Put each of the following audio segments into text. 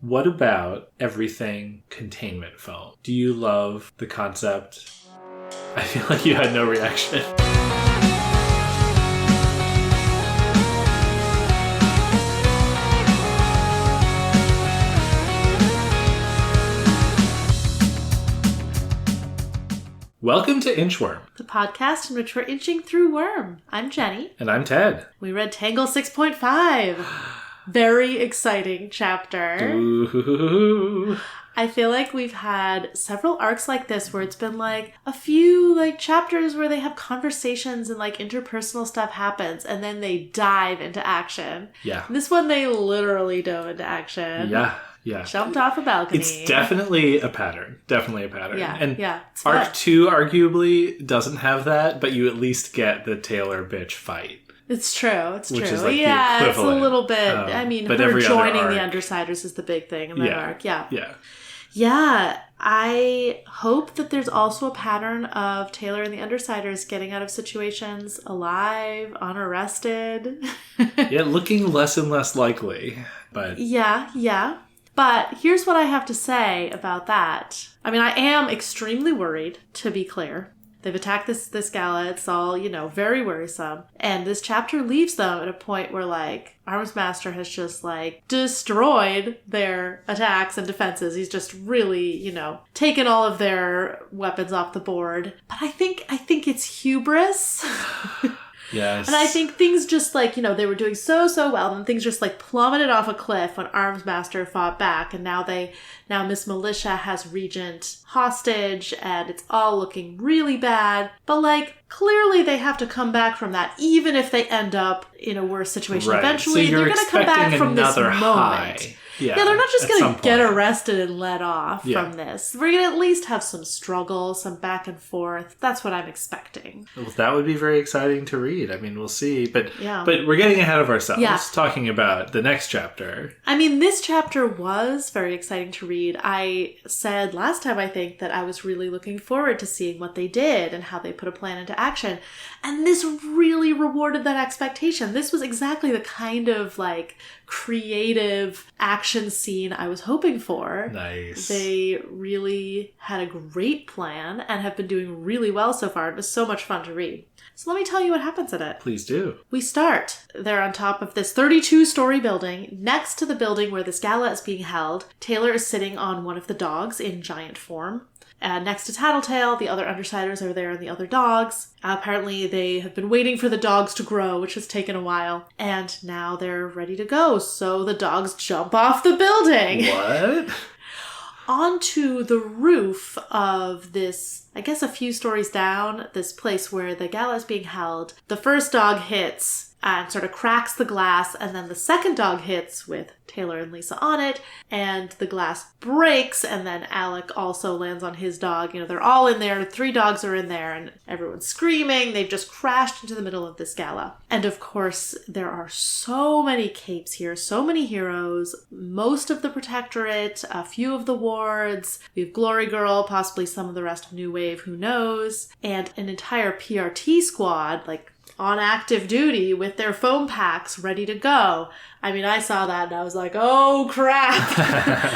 What about everything containment foam? Do you love the concept? I feel like you had no reaction. Welcome to Inchworm, the podcast in which we're inching through worm. I'm Jenny. And I'm Ted. We read Tangle 6.5. Very exciting chapter. Ooh. I feel like we've had several arcs like this where it's been like a few like chapters where they have conversations and like interpersonal stuff happens and then they dive into action. Yeah. This one they literally dove into action. Yeah. Jumped off a balcony. It's definitely a pattern. Yeah. And it's Arc fun. 2 arguably doesn't have that, but you at least get the Taylor bitch fight. It's true. Which is like yeah, the it's a equivalent. little bit. I mean, but her every other joining the arc- Undersiders is the big thing in that arc. Yeah. Yeah, I hope that there's also a pattern of Taylor and the Undersiders getting out of situations alive, unarrested. Yeah, looking less and less likely. But Yeah. But here's what I have to say about that. I mean, I am extremely worried, to be clear. They've attacked this gala. It's all, very worrisome. And this chapter leaves them at a point where, like, Armsmaster has just, like, destroyed their attacks and defenses. He's just really, taken all of their weapons off the board. But I think it's hubris. yes. And I think things just like, they were doing so well, and things just like plummeted off a cliff when Armsmaster fought back, and now Miss Militia has Regent hostage, and it's all looking really bad. But like, clearly they have to come back from that, even if they end up in a worse situation. Right. Eventually, so you're they're going to come back from this another moment. high. Yeah, they're not just at going to get some point. arrested and let off from this. We're going to at least have some struggle, some back and forth. That's what I'm expecting. Well, that would be very exciting to read. I mean, we'll see. But Yeah. but we're getting ahead of ourselves, Yeah. talking about the next chapter. I mean, this chapter was very exciting to read. I said last time, I think, that I was really looking forward to seeing what they did and how they put a plan into action. And this really rewarded that expectation. This was exactly the kind of, like, creative action scene I was hoping for. Nice. They really had a great plan and have been doing really well so far. It was so much fun to read. So let me tell you what happens in it. Please do. We start. They're on top of this 32-story building. Next to the building where this gala is being held, Taylor is sitting on one of the dogs in giant form. Next to Tattletale, the other Undersiders are there and the other dogs. Apparently they have been waiting for the dogs to grow, which has taken a while. And now they're ready to go, so the dogs jump off the building. What? Onto the roof of this, I guess a few stories down, this place where the gala is being held. The first dog hits and sort of cracks the glass, and then the second dog hits with Taylor and Lisa on it, and the glass breaks, and then Alec also lands on his dog. They're all in there, 3 dogs are in there, and everyone's screaming. They've just crashed into the middle of this gala. And of course, there are so many capes here, so many heroes, most of the Protectorate, a few of the wards, we have Glory Girl, possibly some of the rest of New Wave, who knows, and an entire PRT squad, like, on active duty with their foam packs ready to go. I mean, I saw that and I was like, oh crap!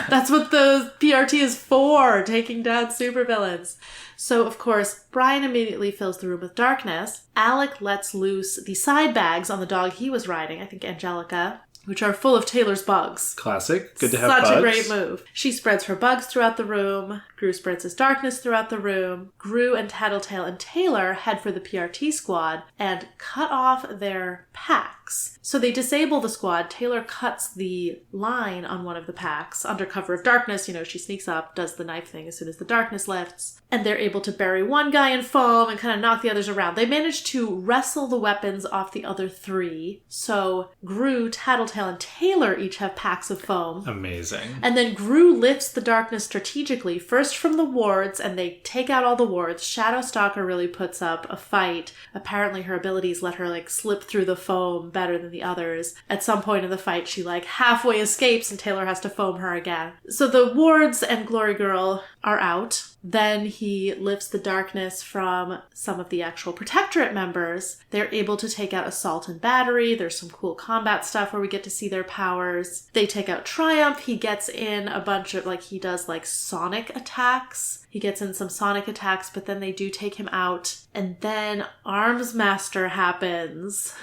That's what the PRT is for, taking down supervillains. So, of course, Brian immediately fills the room with darkness. Alec lets loose the side bags on the dog he was riding, I think Angelica, which are full of Taylor's bugs. Classic. Good to have bugs. bugs. Such a great move. She spreads her bugs throughout the room. Gru spreads his darkness throughout the room. Gru and Tattletale and Taylor head for the PRT squad and cut off their packs. So they disable the squad. Taylor cuts the line on one of the packs under cover of darkness. She sneaks up, does the knife thing as soon as the darkness lifts. And they're able to bury one guy in foam and kind of knock the others around. They manage to wrestle the weapons off the other 3. So Gru, Tattletale, and Taylor each have packs of foam. Amazing. And then Gru lifts the darkness strategically, first from the wards, and they take out all the wards. Shadowstalker really puts up a fight. Apparently her abilities let her, like, slip through the foam better than the others. At some point in the fight, she like halfway escapes and Taylor has to foam her again. So the wards and Glory Girl are out. Then he lifts the darkness from some of the actual Protectorate members. They're able to take out Assault and Battery. There's some cool combat stuff where we get to see their powers. They take out Triumph. He gets in a bunch of, like, he does, like, sonic attacks. He gets in some sonic attacks, but then they do take him out. And then Armsmaster happens.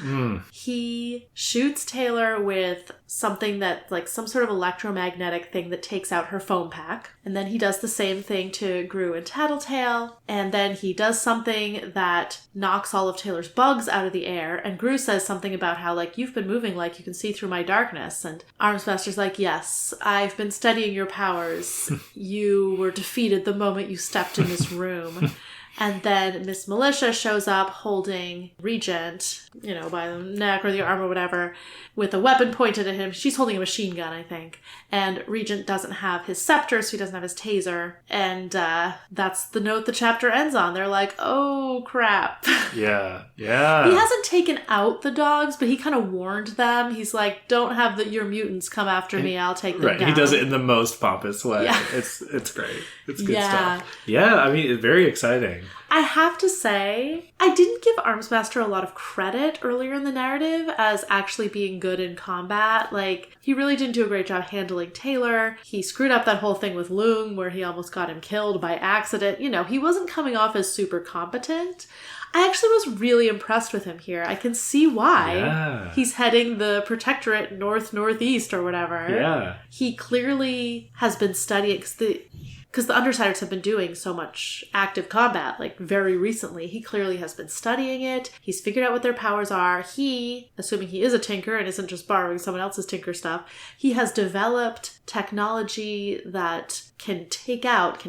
He shoots Taylor with something that, like, some sort of electromagnetic thing that takes out her foam pack. And then he does the same thing to Gru and Tattletale. And then he does something that knocks all of Taylor's bugs out of the air. And Gru says something about how, like, you've been moving like you can see through my darkness. And Armsmaster's like, yes, I've been studying your powers. You were defeated the moment you stepped in this room. And then Miss Militia shows up holding Regent, you know, by the neck or the arm or whatever, with a weapon pointed at him. She's holding a machine gun, I think. And Regent doesn't have his scepter, so he doesn't have his taser. And that's the note the chapter ends on. They're like, oh, crap. Yeah. He hasn't taken out the dogs, but he kind of warned them. He's like, don't have your mutants come after me. I'll take them down. He does it in the most pompous way. Yeah. It's great. It's good stuff. Yeah, I mean, it's very exciting. I have to say, I didn't give Armsmaster a lot of credit earlier in the narrative as actually being good in combat. Like, he really didn't do a great job handling Taylor. He screwed up that whole thing with Lung where he almost got him killed by accident. You know, he wasn't coming off as super competent. I actually was really impressed with him here. I can see why he's heading the Protectorate northeast or whatever. Yeah. He clearly has been studying, because the Undersiders have been doing so much active combat, like, very recently. He clearly has been studying it. He's figured out what their powers are. He, assuming he is a tinker and isn't just borrowing someone else's tinker stuff, he has developed technology that can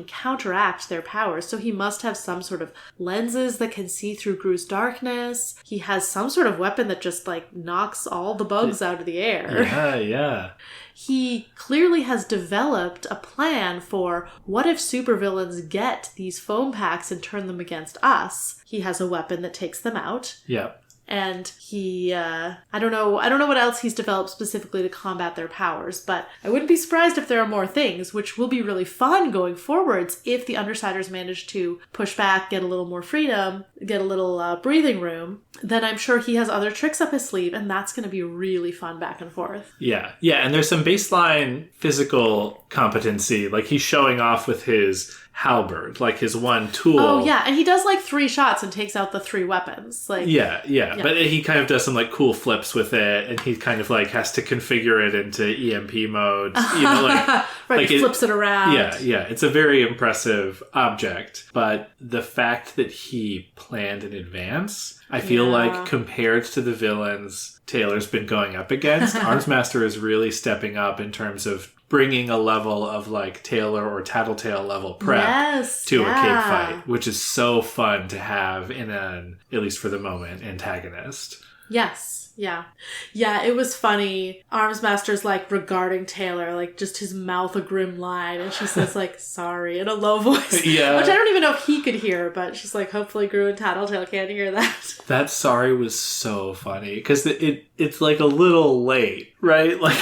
counteract their powers. So he must have some sort of lenses that can see through Gru's darkness. He has some sort of weapon that just, like, knocks all the bugs out of the air. Yeah. He clearly has developed a plan for what if supervillains get these foam packs and turn them against us. He has a weapon that takes them out. Yeah. And he, I don't know what else he's developed specifically to combat their powers, but I wouldn't be surprised if there are more things, which will be really fun going forwards if the Undersiders manage to push back, get a little more freedom, get a little breathing room. Then I'm sure he has other tricks up his sleeve, and that's going to be really fun back and forth. Yeah, and there's some baseline physical competency, like he's showing off with his halberd, like his one tool. Oh, yeah, and he does like 3 shots and takes out the 3 weapons. Like, yeah, but he kind of does some like cool flips with it, and he kind of like has to configure it into EMP modes, you know, like right, like he flips it around. Yeah, it's a very impressive object, but the fact that he planned in advance, I feel like compared to the villains Taylor's been going up against, Armsmaster is really stepping up in terms of bringing a level of like Taylor or Tattletale level prep to a cave fight, which is so fun to have in an, at least for the moment, antagonist. Yes. Yeah, it was funny. Armsmaster's like regarding Taylor, like just his mouth a grim line, and she says like, sorry, in a low voice. Yeah. Which I don't even know if he could hear, but she's like, hopefully Gru and Tattletale can't hear that. That sorry was so funny, because it's like a little late, right? Like...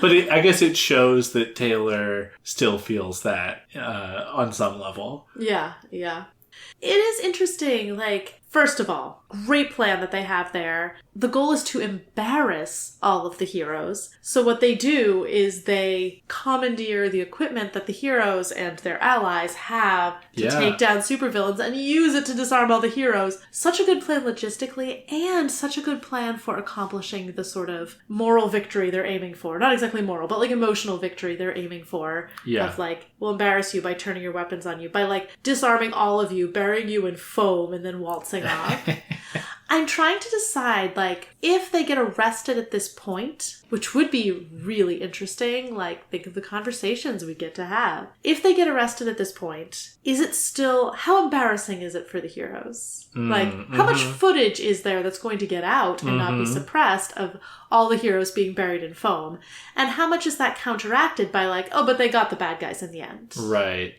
But I guess it shows that Taylor still feels that on some level. Yeah. It is interesting, like, first of all, great plan that they have there. The goal is to embarrass all of the heroes. So what they do is they commandeer the equipment that the heroes and their allies have to take down supervillains and use it to disarm all the heroes. Such a good plan logistically, and such a good plan for accomplishing the sort of moral victory they're aiming for. Not exactly moral, but like emotional victory they're aiming for. Yeah. Of like, we'll embarrass you by turning your weapons on you, by like disarming all of you, burying you in foam, and then waltzing off. I'm trying to decide, like, if they get arrested at this point, which would be really interesting, like, think of the conversations we get to have. If they get arrested at this point, is it still, how embarrassing is it for the heroes? How much footage is there that's going to get out and not be suppressed of all the heroes being buried in foam? And how much is that counteracted by, like, oh, but they got the bad guys in the end? Right.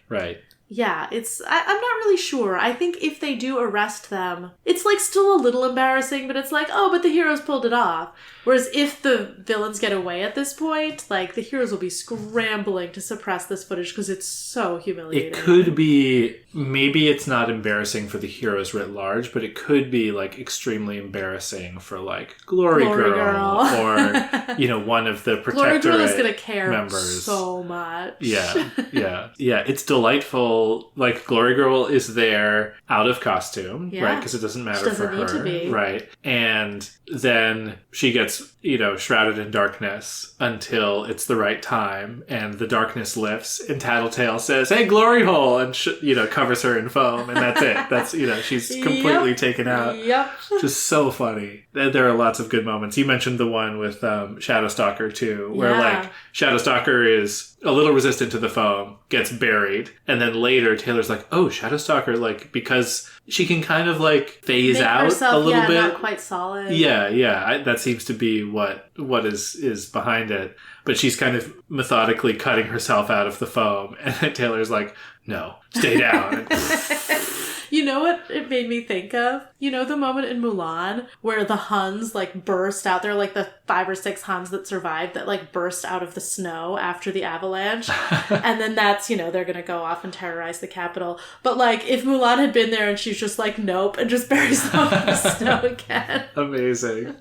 Yeah, I'm not really sure. I think if they do arrest them, it's like still a little embarrassing, but it's like, oh, but the heroes pulled it off. Whereas if the villains get away at this point, like, the heroes will be scrambling to suppress this footage because it's so humiliating. It could be, maybe it's not embarrassing for the heroes writ large, but it could be, like, extremely embarrassing for, like, Glory Girl. Or, you know, one of the Protectorate Glory Girl is going to care members. So much. Yeah. Yeah, it's delightful. Like, Glory Girl is there out of costume, right? Because it doesn't matter for her. She doesn't need to be. Right. And then she gets, you know, shrouded in darkness until it's the right time, and the darkness lifts, and Tattletale says, "Hey, Glory Hole," and you know, covers her in foam, and that's it. That's, you know, she's completely taken out. Yep. Just so funny. There are lots of good moments. You mentioned the one with Shadowstalker too, where like Shadowstalker is a little resistant to the foam, gets buried, and then later Taylor's like, "Oh, Shadowstalker," like, because she can kind of like phase out herself, a little bit. Not quite solid. Yeah. That seems to be what is behind it. But she's kind of methodically cutting herself out of the foam, and then Taylor's like, "No, stay down." You know what it made me think of? You know the moment in Mulan where the Huns like burst out? They're like the 5 or 6 Huns that survived that like burst out of the snow after the avalanche. And then that's, you know, they're going to go off and terrorize the capital. But like if Mulan had been there and she's just like, nope, and just buries them in the snow again. Amazing.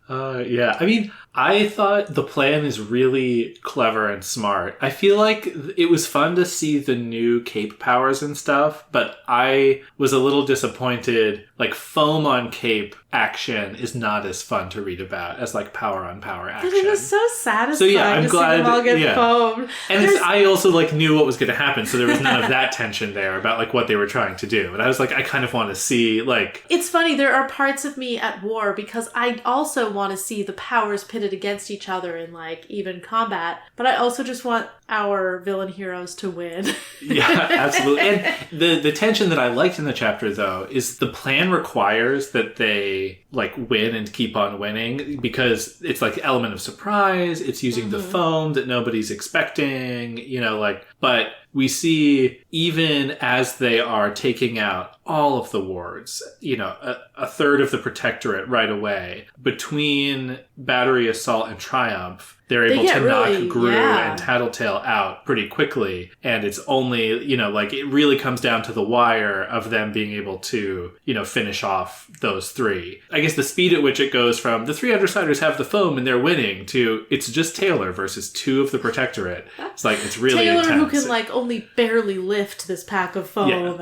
Yeah, I mean, I thought the plan is really clever and smart. I feel like it was fun to see the new cape powers and stuff, but I was a little disappointed. Like, foam on cape action is not as fun to read about as, like, power on power action. But it was so satisfying so, yeah, I'm to glad, see them all get foamed. And I also, like, knew what was going to happen, so there was none of that tension there about, like, what they were trying to do. And I was like, I kind of want to see, like... It's funny, there are parts of me at war because I also want to see the powers pitted against each other in, like, even combat. But I also just want our villain heroes to win. Yeah, absolutely. And the tension that I liked in the chapter, though, is the plan requires that they, like, win and keep on winning because it's, like, the element of surprise. It's using the foam that nobody's expecting, you know, like... But we see, even as they are taking out all of the wards, you know, a third of the Protectorate right away, between Battery, Assault, and Triumph, they're able to knock Gru and Tattletale out pretty quickly. And it's only, you know, like, it really comes down to the wire of them being able to, you know, finish off those 3. I guess the speed at which it goes from the 3 Undersiders have the foam and they're winning to it's just Taylor versus 2 of the Protectorate. It's like, it's really Taylor intense. Who can, like, only barely lift this pack of foam.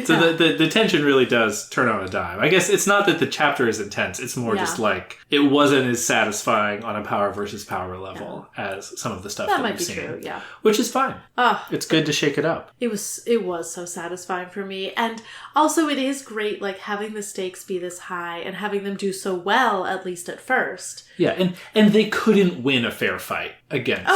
So the tension really does turn on a dime. I guess it's not that the chapter is intense. It's more just like, it wasn't as satisfying on a power versus power level as some of the stuff that we've seen. That might be true, yeah. Which is fine. It's good to shake it up. It was so satisfying for me. And also it is great, like, having the stakes be this high and having them do so well, at least at first. Yeah, and they couldn't win a fair fight against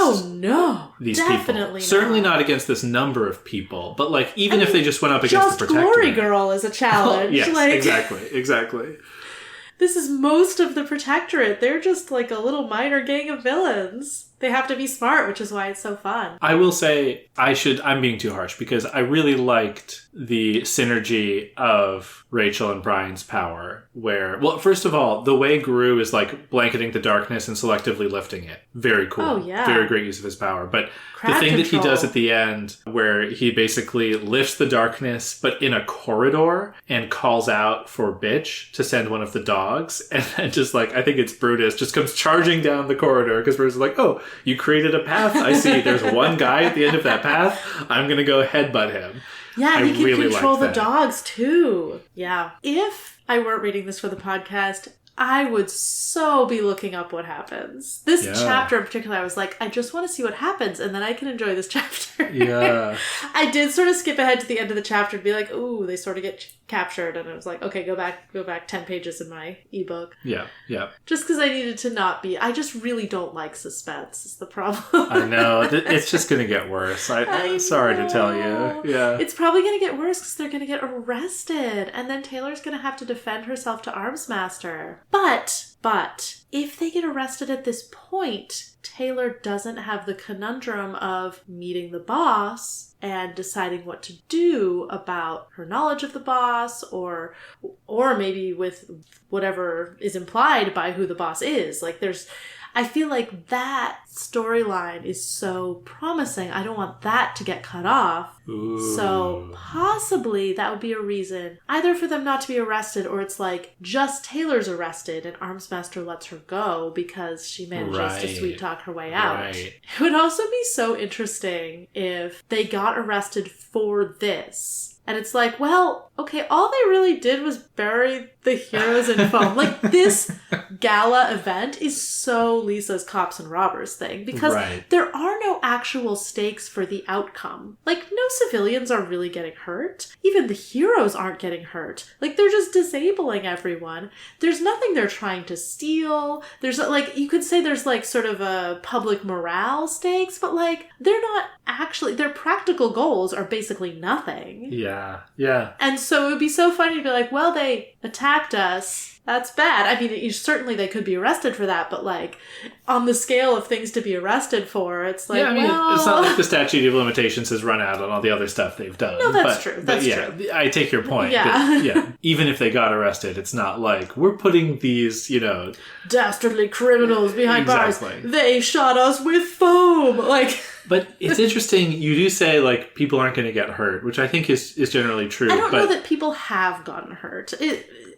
these people. Certainly not against this number of people, but, like, even if they just went up against the Protectorate. Glory Girl is a challenge. Oh, yes, like, exactly. This is most of the Protectorate. They're just like a little minor gang of villains. They have to be smart, which is why it's so fun. I will say, I'm being too harsh, because I really liked the synergy of Rachel and Brian's power, where, well, first of all, the way Gru is, like, blanketing the darkness and selectively lifting it. Very cool. Oh, yeah. Very great use of his power. But the thing that he does at the end, where he basically lifts the darkness, but in a corridor, and calls out for Bitch to send one of the dogs, and then just, like, I think it's Brutus, just comes charging down the corridor, because Brutus is like, oh, you created a path? I see. There's one guy at the end of that path. I'm going to go headbutt him. Yeah, and he can control the dogs, too. Yeah. If I weren't reading this for the podcast, I would so be looking up what happens. This chapter in particular, I was like, I just want to see what happens, and then I can enjoy this chapter. Yeah. I did sort of skip ahead to the end of the chapter and be like, ooh, they sort of get captured, and I was like, okay, go back 10 pages in my ebook. Yeah. Just because I needed to not be, I just really don't like suspense is the problem. I know. It's just going to get worse. I'm sorry to tell you. Yeah. It's probably going to get worse because they're going to get arrested, and then Taylor's going to have to defend herself to Armsmaster. But if they get arrested at this point, Taylor doesn't have the conundrum of meeting the boss and deciding what to do about her knowledge of the boss, or maybe with whatever is implied by who the boss is. Like, I feel like that storyline is so promising. I don't want that to get cut off. Ooh. So possibly that would be a reason either for them not to be arrested, or it's like just Taylor's arrested and Armsmaster lets her go because she manages to sweet talk her way out. Right. It would also be so interesting if they got arrested for this. And it's like, well, okay, all they really did was bury the heroes in foam. Like, this gala event is so Lisa's Cops and Robbers thing, because there are no actual stakes for the outcome. Like, no civilians are really getting hurt. Even the heroes aren't getting hurt. Like, they're just disabling everyone. There's nothing they're trying to steal. There's, like, you could say there's, like, sort of a public morale stakes, but, like, they're not actually, their practical goals are basically nothing. Yeah. And so it would be so funny to be like, well, they attacked us. That's bad. I mean, certainly they could be arrested for that, but, like, on the scale of things to be arrested for, it's like, it's not like the statute of limitations has run out on all the other stuff they've done. No, that's true. That's true. I take your point. Yeah. Even if they got arrested, it's not like, we're putting these, dastardly criminals behind bars. They shot us with foam. Like... But it's interesting, you do say, like, people aren't going to get hurt, which I think is generally true. I don't know that people have gotten hurt.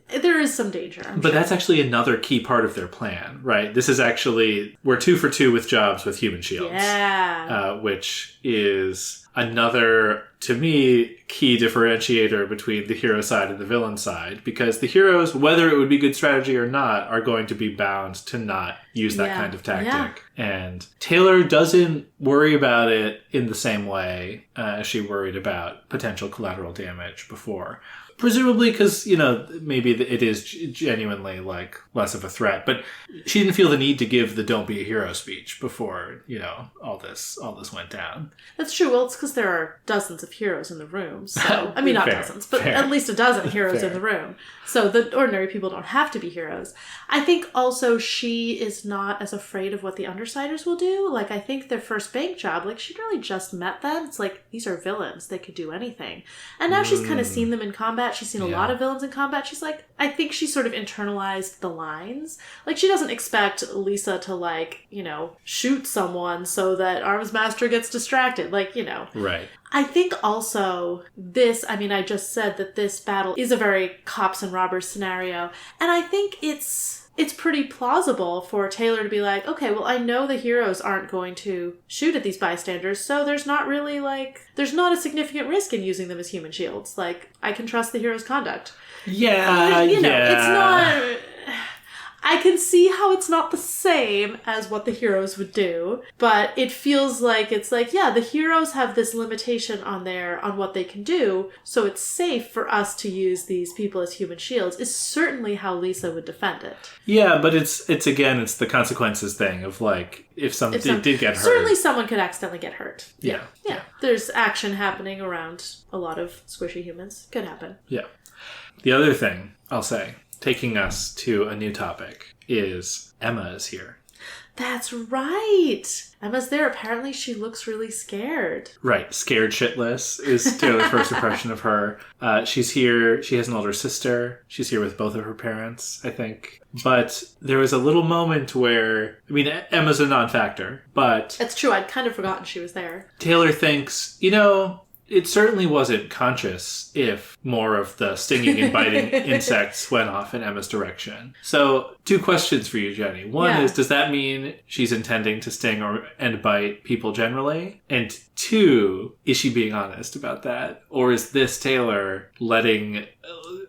There is some danger. But that's actually another key part of their plan, right? This is actually, we're 2 for 2 with jobs with human shields. Yeah. Which is another, to me, key differentiator between the hero side and the villain side. Because the heroes, whether it would be good strategy or not, are going to be bound to not use that kind of tactic. Yeah. And Taylor doesn't worry about it in the same way as she worried about potential collateral damage before. Presumably because, maybe it is genuinely, like, less of a threat. But she didn't feel the need to give the "Don't be a hero" speech before, all this went down. That's true. Well, it's because there are dozens of heroes in the room. So, I mean, not dozens, but at least a dozen heroes in the room. So the ordinary people don't have to be heroes. I think also she is not as afraid of what the Undersiders will do. Like, I think their first bank job, like, she'd really just met them. It's like, these are villains. They could do anything. And now she's kind of seen them in combat. She's seen a lot of villains in combat. She's like, I think she sort of internalized the lines. Like, she doesn't expect Lisa to, like, shoot someone so that Armsmaster gets distracted. Like, Right. I think also I just said that this battle is a very cops and robbers scenario. And I think it's pretty plausible for Taylor to be like, okay, well, I know the heroes aren't going to shoot at these bystanders, so there's not really, like, there's not a significant risk in using them as human shields. Like, I can trust the hero's conduct. Yeah, it's not... I can see how it's not the same as what the heroes would do, but it feels like it's like, yeah, the heroes have this limitation on what they can do, so it's safe for us to use these people as human shields, is certainly how Lisa would defend it. Yeah, but it's the consequences thing of, like, if somebody did get hurt. Certainly someone could accidentally get hurt. Yeah. There's action happening around a lot of squishy humans. Could happen. Yeah. The other thing I'll say, taking us to a new topic, is Emma is here. That's right. Emma's there. Apparently she looks really scared. Right. Scared shitless is Taylor's first impression of her. She's here. She has an older sister. She's here with both of her parents, I think. But there was a little moment where, Emma's a non-factor, but... That's true. I'd kind of forgotten she was there. Taylor thinks, it certainly wasn't conscious if more of the stinging and biting insects went off in Emma's direction. So, 2 questions for you, Jenny. One is, does that mean she's intending to sting and bite people generally? And 2, is she being honest about that? Or is this Taylor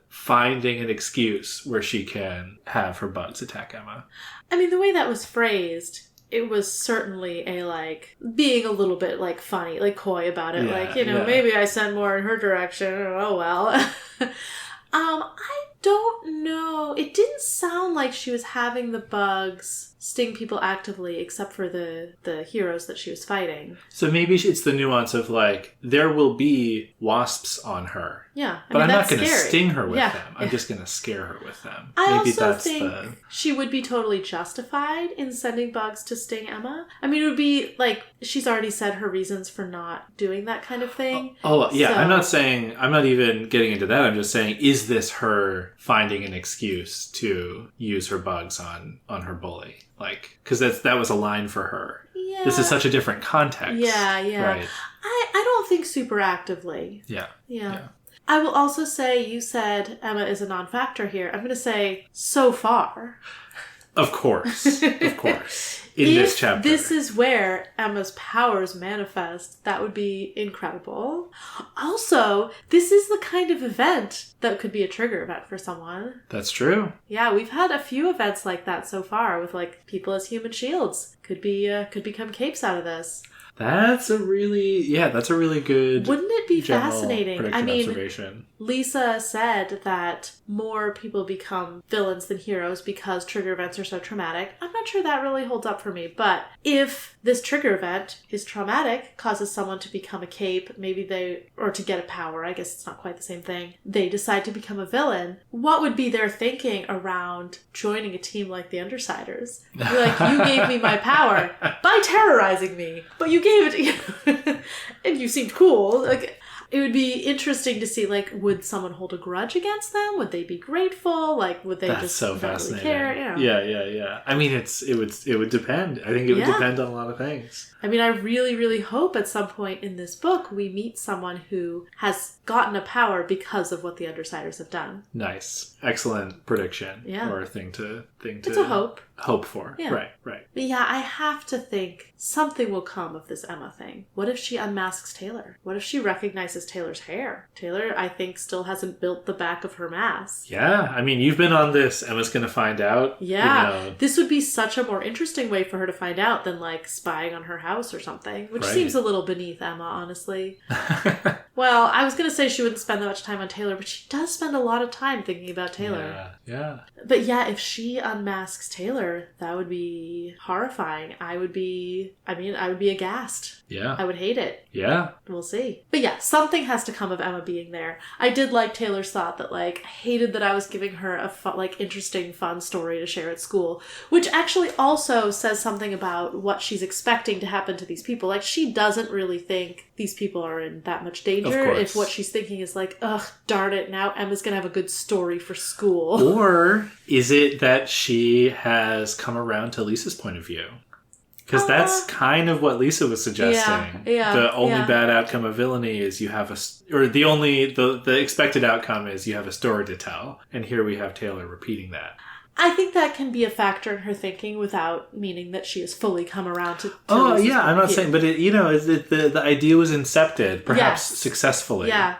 finding an excuse where she can have her bugs attack Emma? The way that was phrased... It was certainly being a little bit, funny, coy about it. Maybe I sent more in her direction. Oh, well. I don't know. It didn't sound like she was having the bugs sting people actively, except for the heroes that she was fighting. So maybe it's the nuance of like, there will be wasps on her. Yeah. But I'm not going to sting her with them. I'm just going to scare her with them. I also think she would be totally justified in sending bugs to sting Emma. I mean, it would be like, she's already said her reasons for not doing that kind of thing. Oh yeah. So, I'm not even getting into that. I'm just saying, is this her finding an excuse to use her bugs on her bully? Like, because that was a line for her. Yeah. This is such a different context. Yeah. Right. I don't think super actively. Yeah. I will also say, you said Emma is a non-factor here. I'm going to say, so far. Of course. In this chapter. This is where Emma's powers manifest. That would be incredible. Also, this is the kind of event that could be a trigger event for someone. That's true. Yeah, we've had a few events like that so far with like people as human shields. Could become capes out of this. That's a really good. Wouldn't it be fascinating? I mean, observation. Lisa said that more people become villains than heroes because trigger events are so traumatic. I'm not sure that really holds up for me, but if this trigger event is traumatic, causes someone to become a cape, or to get a power, I guess it's not quite the same thing, they decide to become a villain, what would be their thinking around joining a team like the Undersiders? You're like, you gave me my power by terrorizing me, but you gave it and you seemed cool. Like, it would be interesting to see, like, would someone hold a grudge against them? Would they be grateful? Like, would they just so not fascinating. really care? Yeah. Yeah. I mean, it would depend. I think it would depend on a lot of things. I mean, I really, really hope at some point in this book we meet someone who has gotten a power because of what the Undersiders have done. Nice. Excellent prediction. Yeah. Or a thing to It's a hope. Hope for. Yeah. Right. But yeah, I have to think something will come of this Emma thing. What if she unmasks Taylor? What if she recognizes Taylor's hair? Taylor, I think, still hasn't built the back of her mask. Yeah. I mean, you've been on this. Emma's going to find out. Yeah. This would be such a more interesting way for her to find out than, like, spying on her house or something, which seems a little beneath Emma, honestly. Well, I was going to say she wouldn't spend that much time on Taylor, but she does spend a lot of time thinking about Taylor. Yeah. But yeah, if she unmasks Taylor, that would be horrifying. I would be aghast. Yeah. I would hate it. Yeah. We'll see. But yeah, something has to come of Emma being there. I did like Taylor's thought that, like, I hated that I was giving her a interesting, fun story to share at school, which actually also says something about what she's expecting to happen to these people. Like, she doesn't really think these people are in that much danger if what she's thinking is like, ugh, darn it, now Emma's gonna have a good story for school. Or is it that she has come around to Lisa's point of view? Because that's kind of what Lisa was suggesting. Yeah. The only bad outcome of villainy is the expected outcome is you have a story to tell. And here we have Taylor repeating that. I think that can be a factor in her thinking without meaning that she has fully come around to I'm not saying, but the idea was incepted, perhaps successfully. Yeah.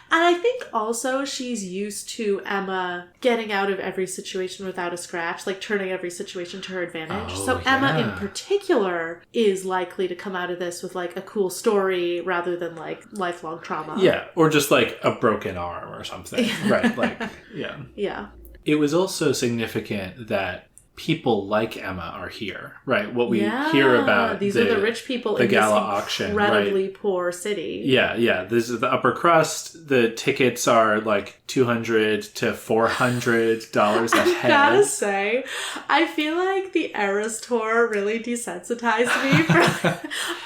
And I think also she's used to Emma getting out of every situation without a scratch, like turning every situation to her advantage. So Emma in particular is likely to come out of this with like a cool story rather than like lifelong trauma. Yeah, or just like a broken arm or something. Right, like, yeah. Yeah. It was also significant that people like Emma are here, right? What we hear about these are the rich people in gala this auction, incredibly poor city. Yeah. This is the upper crust. The tickets are like $200 to $400 a head. I gotta say, I feel like the Eras tour really desensitized me. For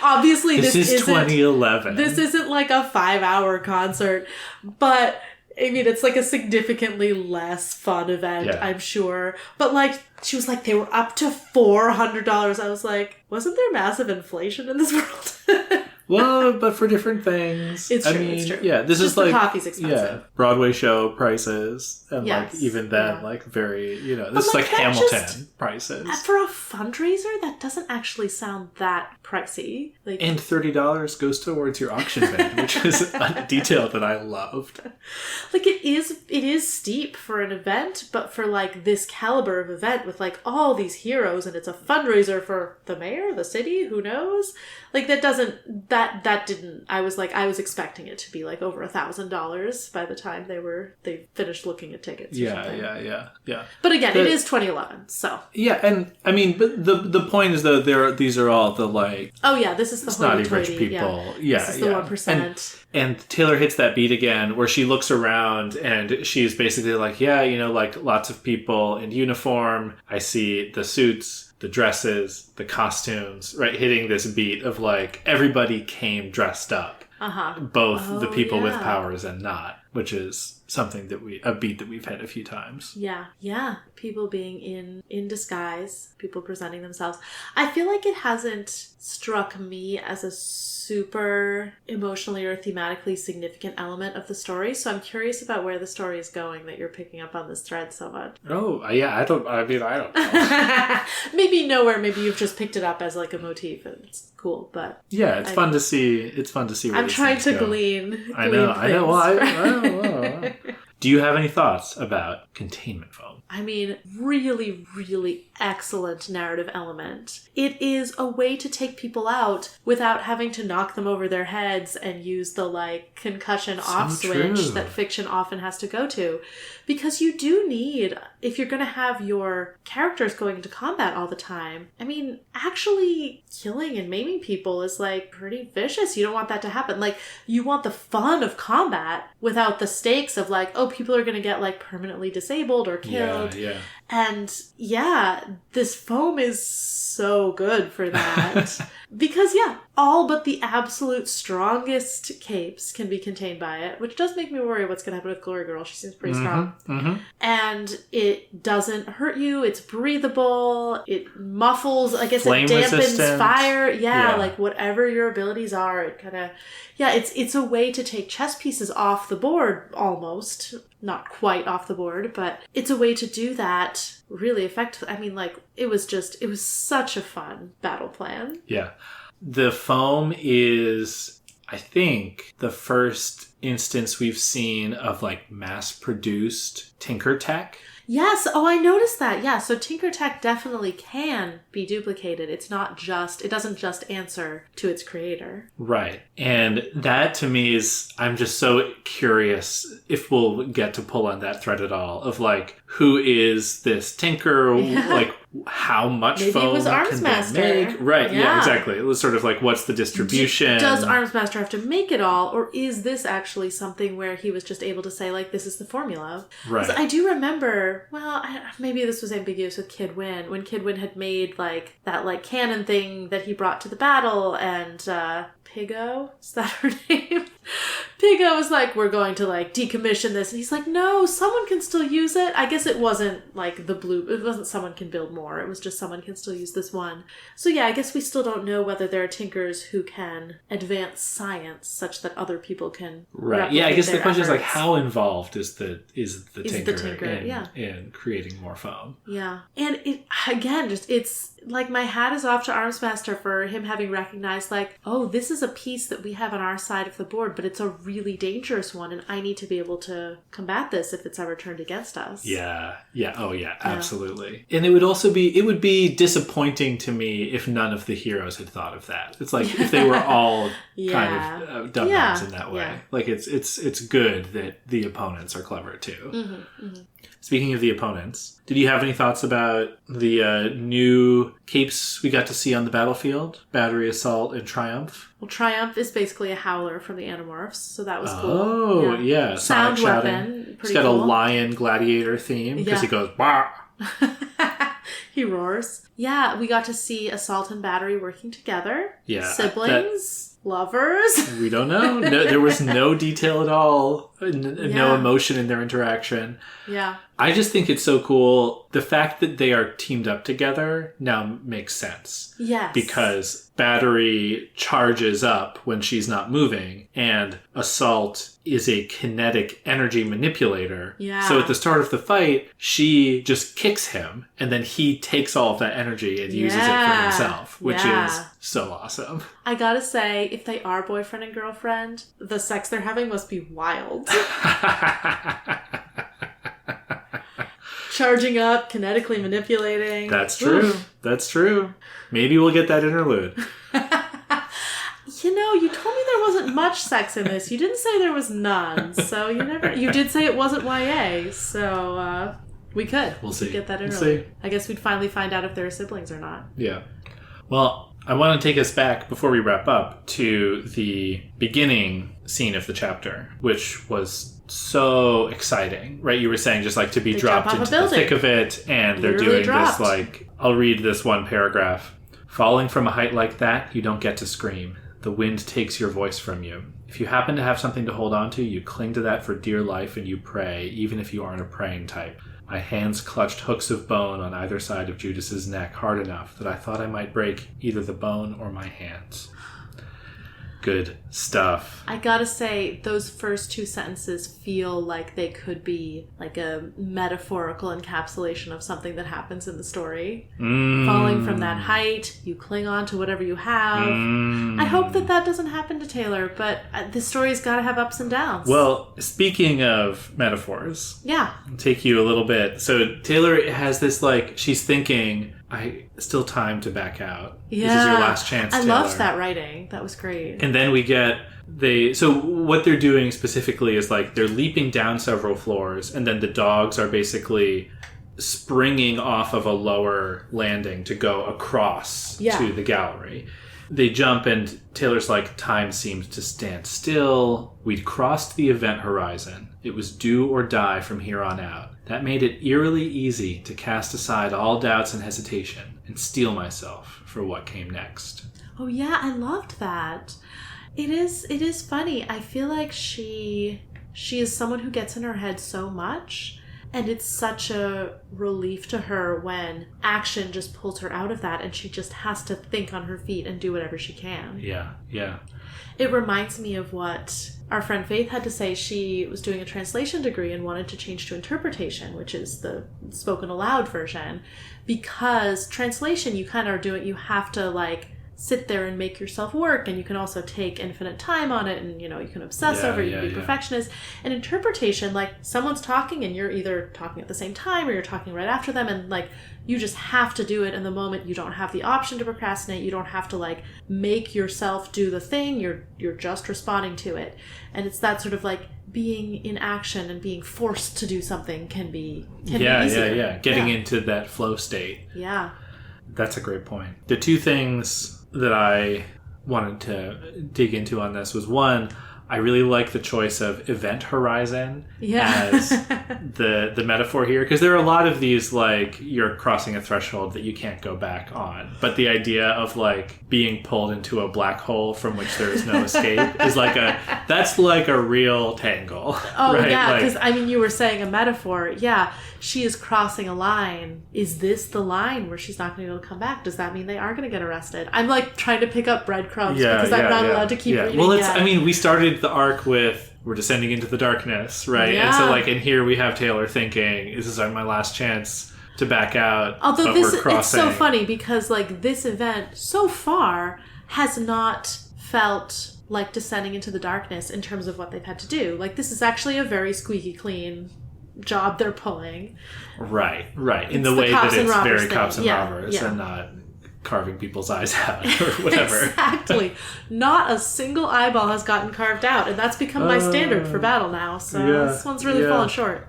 obviously, this is 2011. This isn't like a 5-hour concert, but I mean, it's like a significantly less fun event, I'm sure. But like, she was like, they were up to $400. I was like, wasn't there massive inflation in this world? Well, but for different things. It's true. Yeah, this is like, coffee's expensive. Yeah, Broadway show prices. And like, even then, like, very, this is like Hamilton prices. For a fundraiser, that doesn't actually sound that pricey. Like, and $30 goes towards your auction bid, which is a detail that I loved. Like, it is steep for an event, but for like this caliber of event with like all these heroes, and it's a fundraiser for the mayor, the city, who knows? Like, that that didn't, I was expecting it to be like over $1,000 by the time they finished looking at tickets. Yeah. But again, it is 2011, so. Yeah, and I mean, but the point is though, these are all the like. Oh yeah, this is the snotty rich people. Yeah, this is the 1%. And Taylor hits that beat again where she looks around and she's basically like, yeah, like lots of people in uniform. I see the suits, the dresses, the costumes, right? Hitting this beat of like everybody came dressed up. Both the people with powers and not, which is something that a beat that we've had a few times. Yeah. People being in disguise, people presenting themselves. I feel like it hasn't struck me as a super emotionally or thematically significant element of the story. So I'm curious about where the story is going that you're picking up on this thread so much. Oh, yeah. I don't know. Maybe nowhere. Maybe you've just picked it up as like a motif and it's cool, but yeah, it's fun to see. It's fun to see where I'm trying to glean. I know. Well, I do you have any thoughts about containment foam? I mean, really, really excellent narrative element. It is a way to take people out without having to knock them over their heads and use the like concussion off switch that fiction often has to go to. Because you do need, if you're going to have your characters going into combat all the time, I mean, actually killing and maiming people is like pretty vicious. You don't want that to happen. Like, you want the fun of combat without the stakes of like, oh, people are going to get like permanently disabled or killed. Yeah. And yeah, this foam is so good for that. Because yeah, all but the absolute strongest capes can be contained by it, which does make me worry what's going to happen with Glory Girl. She seems pretty strong. And it doesn't hurt you. It's breathable. It muffles, I guess flame it dampens resistant. Fire. Yeah, like whatever your abilities are, it kind of... Yeah, it's a way to take chess pieces off the board, almost. Not quite off the board, but it's a way to do that really effectively. I mean, like, it was such a fun battle plan. Yeah. The foam is, I think, the first instance we've seen of, like, mass-produced tinker tech. Yes. Oh, I noticed that. Yeah. So tinker tech definitely can be duplicated. It doesn't just answer to its creator. Right. And that to me is, I'm just so curious if we'll get to pull on that thread at all of like, who is this tinker? Yeah. Like, how much maybe foam it was Armsmaster. Can they make? Right. Yeah, exactly. It was sort of like, what's the distribution? Does Armsmaster have to make it all? Or is this actually something where he was just able to say, like, this is the formula? Right. I do remember, well, maybe this was ambiguous with Kid Win, when Kid Win had made, like, that, like, cannon thing that he brought to the battle, and, Piggo? Is that her name? Piggo was like, we're going to, like, decommission this. And he's like, no, someone can still use it. I guess it wasn't, like, it wasn't someone can build more. It was just someone can still use this one. So, yeah, I guess we still don't know whether there are tinkers who can advance science such that other people can Right. Yeah, I guess the question efforts. is, like, how involved is the tinker in creating more foam? Yeah. And it, again, just, it's, like, my hat is off to Armsmaster for him having recognized, like, oh, this is a piece that we have on our side of the board, but it's a really dangerous one, and I need to be able to combat this if it's ever turned against us. Yeah. Oh, yeah, absolutely. And it would be disappointing to me if none of the heroes had thought of that. It's like, if they were all kind of dumb-ups in that way. Yeah. Like, it's good that the opponents are clever, too. Speaking of the opponents, did you have any thoughts about the new capes we got to see on the battlefield? Battery, Assault, and Triumph? Well, Triumph is basically a howler from the Animorphs, so that was cool. Oh, yeah. Sound Sonic weapon. He's got a lion gladiator theme, because he goes, bah! He roars. Yeah, we got to see Assault and Battery working together. Yeah. Siblings. Lovers? We don't know. No, there was no detail at all. No emotion in their interaction. Yeah. I just think it's so cool. The fact that they are teamed up together now makes sense. Yes. Because Battery charges up when she's not moving, and Assault is a kinetic energy manipulator. Yeah. So at the start of the fight, she just kicks him, and then he takes all of that energy and uses it for himself, which is so awesome. I gotta say, if they are boyfriend and girlfriend, the sex they're having must be wild. Charging up, kinetically manipulating. That's true. Oof. That's true. Maybe we'll get that interlude. You there wasn't much sex in this. You didn't say there was none. So you did say it wasn't YA. So we could. We'll see. Get that in we'll early. See. I guess we'd finally find out if they're siblings or not. Yeah. Well, I want to take us back before we wrap up to the beginning scene of the chapter, which was so exciting, right? You were saying just like to be dropped into the thick of it, and they're doing this like, I'll read this one paragraph. Falling from a height like that, you don't get to scream. The wind takes your voice from you. If you happen to have something to hold on to, you cling to that for dear life and you pray, even if you aren't a praying type. My hands clutched hooks of bone on either side of Judas's neck hard enough that I thought I might break either the bone or my hands. Good stuff. I gotta say, those first two sentences feel like they could be like a metaphorical encapsulation of something that happens in the story. Falling from that height, you cling on to whatever you have. I hope that doesn't happen to Taylor, but the story's gotta have ups and downs. Well, speaking of metaphors, yeah, I'll take you a little bit. So Taylor has this like, she's thinking, still time to back out. Yeah. This is your last chance, Taylor. I loved that writing. That was great. And then we get so what they're doing specifically is like they're leaping down several floors, and then the dogs are basically springing off of a lower landing to go across to the gallery. They jump, and Taylor's like, time seemed to stand still. We'd crossed the event horizon. It was do or die from here on out. That made it eerily easy to cast aside all doubts and hesitation and steel myself for what came next. Oh yeah, I loved that. It is funny. I feel like she is someone who gets in her head so much, and it's such a relief to her when action just pulls her out of that and she just has to think on her feet and do whatever she can. Yeah, yeah. It reminds me of what our friend Faith had to say. She was doing a translation degree and wanted to change to interpretation, which is the spoken aloud version, because translation, you kind of you have to like sit there and make yourself work, and you can also take infinite time on it, and you can obsess over it, you can be perfectionist. And interpretation, like someone's talking and you're either talking at the same time or you're talking right after them, and like you just have to do it in the moment. You don't have the option to procrastinate. You don't have to like make yourself do the thing. You're just responding to it. And it's that sort of like being in action and being forced to do something can be easier. Yeah. Getting into that flow state. Yeah. That's a great point. The two things that I wanted to dig into on this was, one, I really like the choice of event horizon as the metaphor here, because there are a lot of these like you're crossing a threshold that you can't go back on, but the idea of like being pulled into a black hole from which there is no escape is like that's like a real tangle. Oh right? Yeah, because I mean you were saying a metaphor. Yeah, she is crossing a line. Is this the line where she's not going to be able to come back? Does that mean they are going to get arrested? I'm like trying to pick up breadcrumbs because I'm not allowed to keep reading. Well, we started the arc with we're descending into the darkness, right? Yeah. And so like in here we have Taylor thinking, this is my last chance to back out. Although it's so funny because like this event so far has not felt like descending into the darkness in terms of what they've had to do. Like this is actually a very squeaky clean job they're pulling. Right. In the way that it's very cops and robbers and not carving people's eyes out or whatever. Exactly. Not a single eyeball has gotten carved out, and that's become my standard for battle now, so this one's really fallen short.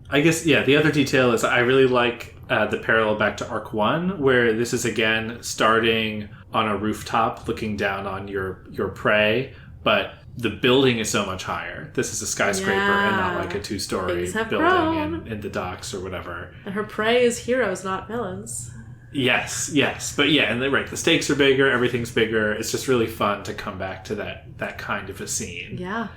I guess, the other detail is I really like the parallel back to Arc 1, where this is again starting on a rooftop looking down on your prey, but the building is so much higher. This is a skyscraper and not like a 2-story building in the docks or whatever. And her prey is heroes, not villains. Yes. But and the stakes are bigger, everything's bigger. It's just really fun to come back to that kind of a scene. Yeah.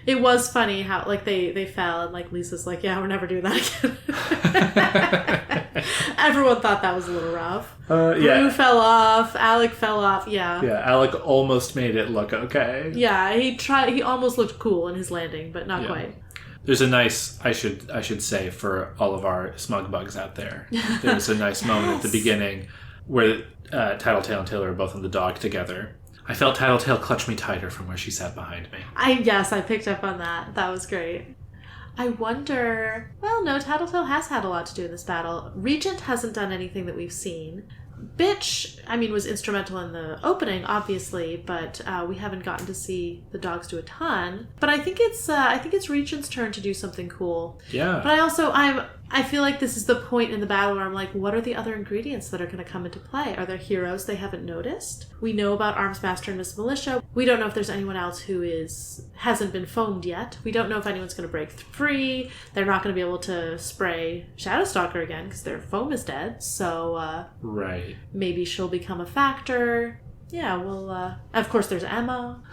It was funny how, like, they fell, and, like, Lisa's like, yeah, we're never doing that again. Everyone thought that was a little rough. Rue fell off, Alec fell off, Yeah, Alec almost made it look okay. Yeah, he almost looked cool in his landing, but not quite. There's a nice, I should say, for all of our smug bugs out there, there's a nice moment at the beginning where Tattletale and Taylor are both on the dog together. I felt Tattletale clutch me tighter from where she sat behind me. I picked up on that. That was great. I wonder... Well, no, Tattletale has had a lot to do in this battle. Regent hasn't done anything that we've seen. Bitch, I mean, was instrumental in the opening, obviously, but we haven't gotten to see the dogs do a ton. But I think it's Regent's turn to do something cool. Yeah. But I feel like this is the point in the battle where I'm like, what are the other ingredients that are going to come into play? Are there heroes they haven't noticed? We know about Armsmaster and Miss Militia. We don't know if there's anyone else who hasn't been foamed yet. We don't know if anyone's going to break free. They're not going to be able to spray Shadowstalker again because their foam is dead. So right. Maybe she'll become a factor. Yeah, well, of course there's Emma.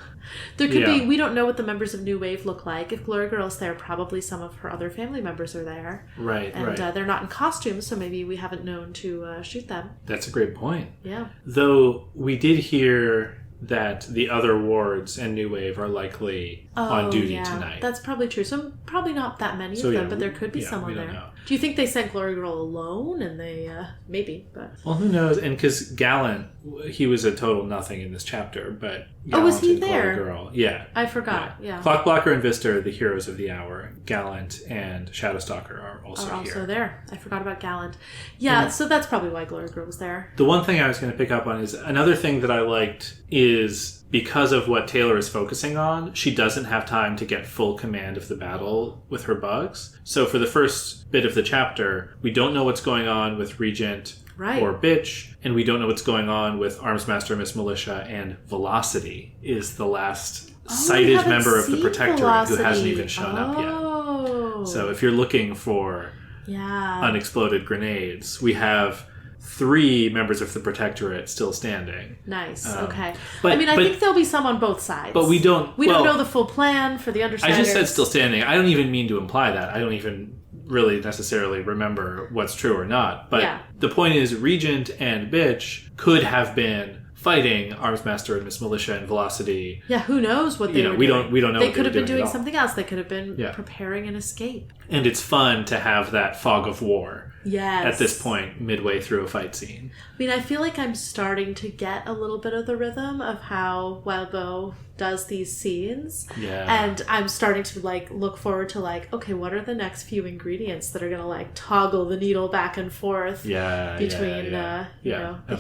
There could be, we don't know what the members of New Wave look like. If Glory Girl's there, probably some of her other family members are there. Right, and they're not in costume, so maybe we haven't known to shoot them. That's a great point. Yeah. Though we did hear that the other wards and New Wave are likely on duty tonight. That's probably true. So probably not that many of them, but there could be someone there. Know. Do you think they sent Glory Girl alone? And they, maybe, but... Well, who knows? And because Gallant, he was a total nothing in this chapter, but... Gallant was he there? Glory Girl, yeah. I forgot, yeah. Clockblocker and Vista are the heroes of the hour. Gallant and Shadowstalker are also here. Also there. I forgot about Gallant. Yeah, so that's probably why Glory Girl was there. The one thing I was going to pick up on is another thing that I liked is because of what Taylor is focusing on, she doesn't have time to get full command of the battle with her bugs. So for the first bit of the chapter, we don't know what's going on with Regent or Bitch, and we don't know what's going on with Armsmaster, Miss Militia, and Velocity is the last cited member of the Protectorate Velocity. Who hasn't even shown up yet. So if you're looking for unexploded grenades, we have 3 members of the Protectorate still standing. Nice. Okay. But, I think there'll be some on both sides. But we don't know the full plan for the Undersiders. I just said still standing. I don't even mean to imply that. I don't even really necessarily remember what's true or not. But the point is, Regent and Bitch could have been fighting Armsmaster and Miss Militia and Velocity. Yeah, who knows what they were doing. We don't know. They could have been doing something else. They could have been preparing an escape. And it's fun to have that fog of war. Yes. At this point, midway through a fight scene. I mean, I feel like I'm starting to get a little bit of the rhythm of how Wild Bow does these scenes. Yeah. And I'm starting to, look forward to, okay, what are the next few ingredients that are going to, toggle the needle back and forth between, the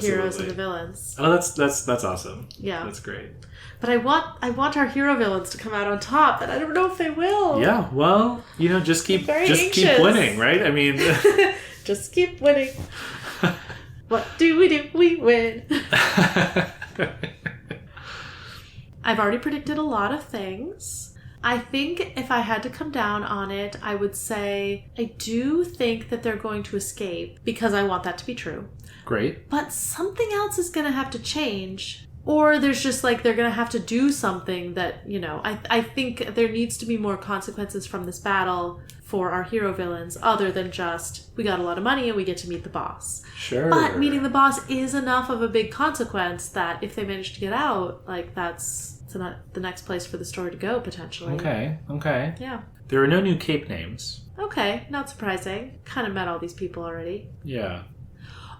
heroes and the villains. Oh, that's awesome. Yeah. That's great. But I want our hero villains to come out on top, and I don't know if they will. Yeah, well, just keep winning, right? I mean... Just keep winning. What do? We win. I've already predicted a lot of things. I think if I had to come down on it, I would say I do think that they're going to escape because I want that to be true. Great. But something else is going to have to change. Or there's just they're going to have to do something that, I think there needs to be more consequences from this battle for our hero villains other than just, we got a lot of money and we get to meet the boss. Sure. But meeting the boss is enough of a big consequence that if they manage to get out, that's the next place for the story to go, potentially. Okay. Yeah. There are no new cape names. Okay, not surprising. Kind of met all these people already. Yeah.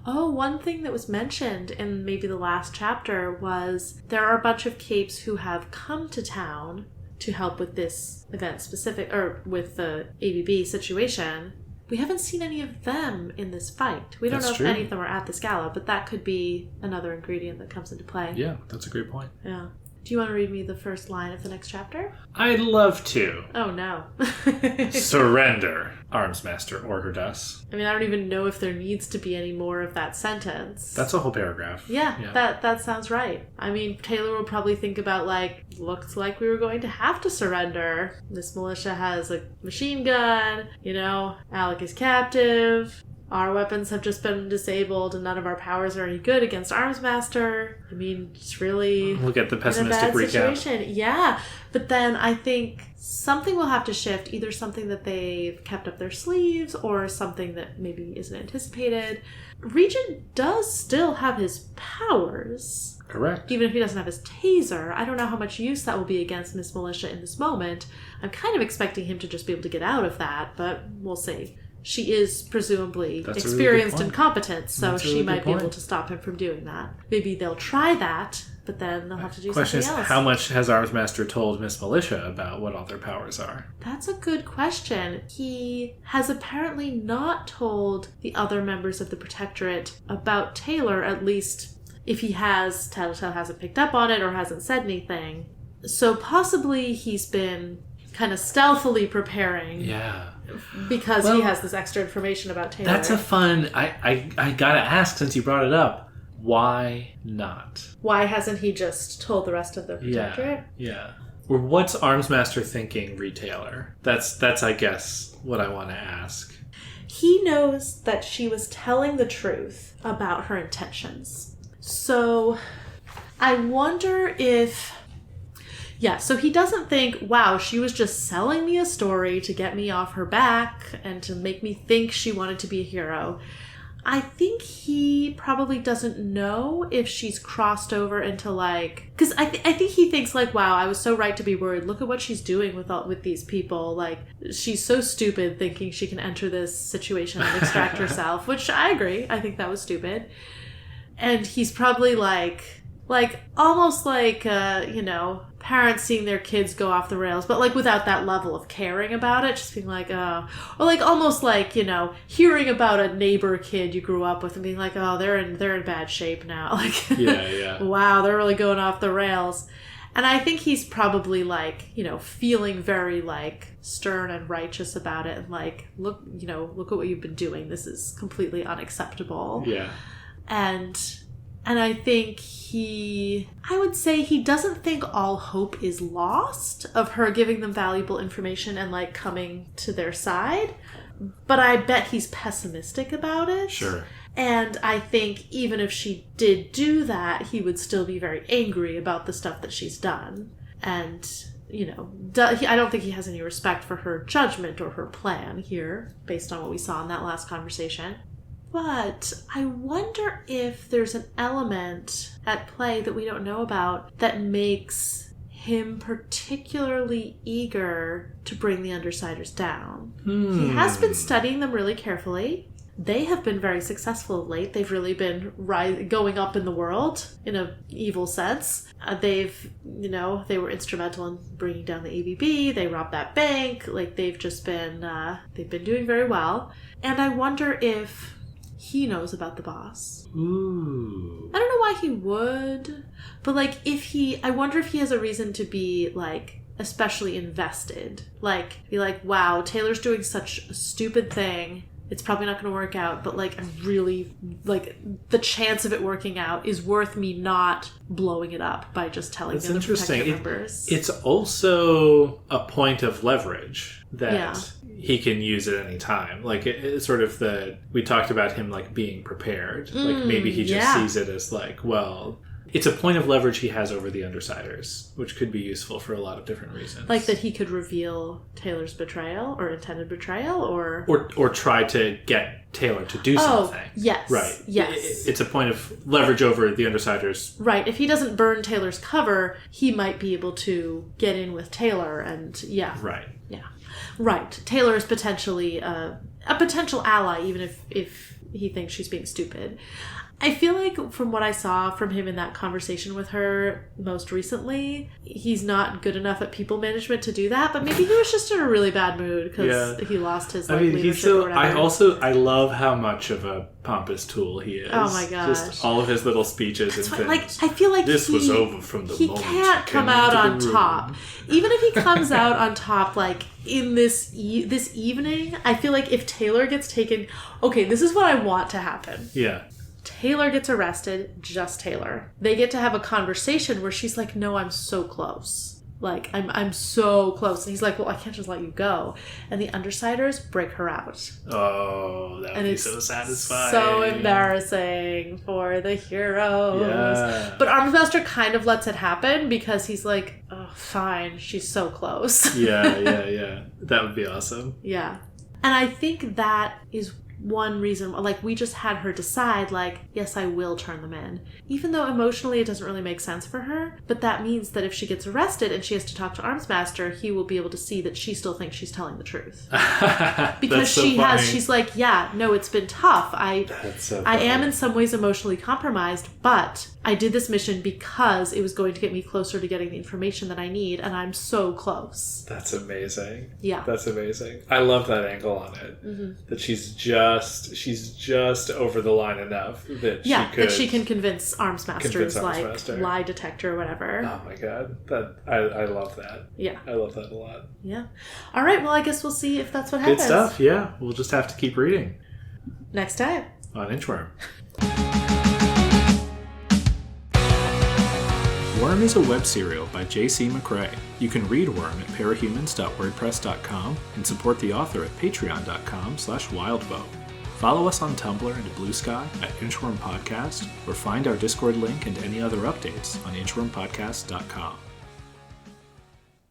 Oh, one thing that was mentioned in maybe the last chapter was there are a bunch of capes who have come to town to help with this event or with the ABB situation. We haven't seen any of them in this fight. We don't know if any of them are at this gala, but that could be another ingredient that comes into play. Yeah, that's a great point. Yeah. Do you want to read me the first line of the next chapter? I'd love to. Oh, no. Surrender, Armsmaster ordered us. I mean, I don't even know if there needs to be any more of that sentence. That's a whole paragraph. Yeah. That sounds right. I mean, Taylor will probably think about, looks like we were going to have to surrender. Miss Militia has a machine gun. Alec is captive. Our weapons have just been disabled and none of our powers are any good against Armsmaster. I mean, it's really... Look at the pessimistic recap. Situation. Yeah, but then I think something will have to shift. Either something that they've kept up their sleeves or something that maybe isn't anticipated. Regent does still have his powers. Correct. Even if he doesn't have his taser. I don't know how much use that will be against Miss Militia in this moment. I'm kind of expecting him to just be able to get out of that, but we'll see. She is presumably experienced and competent, so she might be able to stop him from doing that. Maybe they'll try that but then they'll have to do Question something else. How much has Armsmaster told Miss Militia about what all their powers are? That's a good question. He has apparently not told the other members of the Protectorate about Taylor, at least if he has, Tattletale hasn't picked up on it or hasn't said anything. So possibly he's been kind of stealthily preparing. Yeah. Because he has this extra information about Taylor. That's a fun... I gotta ask, since you brought it up, why not? Why hasn't he just told the rest of the Protectorate? Yeah. Or what's Armsmaster thinking retailer? That's I guess, what I want to ask. He knows that she was telling the truth about her intentions. So, I wonder if... Yeah, so he doesn't think, wow, she was just selling me a story to get me off her back and to make me think she wanted to be a hero. I think he probably doesn't know if she's crossed over into like... Because I think he thinks like, wow, I was so right to be worried. Look at what she's doing with these people. Like, she's so stupid thinking she can enter this situation and extract herself, which I agree. I think that was stupid. And he's probably like almost like, parents seeing their kids go off the rails, but like without that level of caring about it, just being like, oh, or like almost like, hearing about a neighbor kid you grew up with and being like, oh, they're in bad shape now. Like, yeah. Wow, they're really going off the rails. And I think he's probably like, feeling very like stern and righteous about it and like, look at what you've been doing. This is completely unacceptable. Yeah. And I think I would say he doesn't think all hope is lost of her giving them valuable information and like coming to their side. But I bet he's pessimistic about it. Sure. And I think even if she did do that, he would still be very angry about the stuff that she's done. And, I don't think he has any respect for her judgment or her plan here, based on what we saw in that last conversation. But I wonder if there's an element at play that we don't know about that makes him particularly eager to bring the Undersiders down. He has been studying them really carefully. They have been very successful of late. They've really been going up in the world in an evil sense. They were instrumental in bringing down the ABB. They robbed that bank. Like, they've been doing very well. And I wonder if he knows about the boss. Ooh. I don't know why he would, but like I wonder if he has a reason to be like especially invested. Like, be like, wow, Taylor's doing such a stupid thing. It's probably not going to work out, but like, I'm really, like, the chance of it working out is worth me not blowing it up by just telling the other Protectorate members. It's also a point of leverage that he can use at any time. Like, it's sort of we talked about him like being prepared. Like, maybe he just sees it as like, well, it's a point of leverage he has over the Undersiders, which could be useful for a lot of different reasons. Like that he could reveal Taylor's betrayal or intended betrayal, or try to get Taylor to do something. Yes. Right. Yes. It's a point of leverage over the Undersiders. Right. If he doesn't burn Taylor's cover, he might be able to get in with Taylor and, Right. Yeah. Right. Taylor is potentially a potential ally, even if he thinks she's being stupid. I feel like from what I saw from him in that conversation with her most recently, he's not good enough at people management to do that, but maybe he was just in a really bad mood because he lost his leadership or whatever. I love how much of a pompous tool he is. Oh my gosh. Just all of his little speeches and things. Like, I feel like this was over from the moment he can't come out on top. Even if he comes out on top, like, in this evening, I feel like if Taylor gets taken... Okay, this is what I want to happen. Yeah. Taylor gets arrested, just Taylor. They get to have a conversation where she's like, no, I'm so close. Like, I'm so close. And he's like, well, I can't just let you go. And the Undersiders break her out. Oh, that would be so satisfying. So embarrassing for the heroes. Yeah. But Armsmaster kind of lets it happen because he's like, oh, fine, she's so close. Yeah. That would be awesome. Yeah. And I think that is one reason, like, we just had her decide, like, yes, I will turn them in. Even though emotionally it doesn't really make sense for her, but that means that if she gets arrested and she has to talk to Armsmaster, he will be able to see that she still thinks she's telling the truth. Because she's like, yeah, no, it's been tough. I am in some ways emotionally compromised, but I did this mission because it was going to get me closer to getting the information that I need, and I'm so close. That's amazing. Yeah. That's amazing. I love that angle on it. Mm-hmm. That she's just over the line enough that she can convince Armsmaster's like lie detector or whatever. Oh my god. I love that. Yeah. I love that a lot. Yeah. All right, well, I guess we'll see if that's what happens. Good stuff, yeah. We'll just have to keep reading. Next time. On Inchworm. Worm is a web serial by J.C. McCrae. You can read Worm at parahumans.wordpress.com and support the author at patreon.com/wildbow. Follow us on Tumblr and Blue Sky at Inchworm Podcast, or find our Discord link and any other updates on inchwormpodcast.com.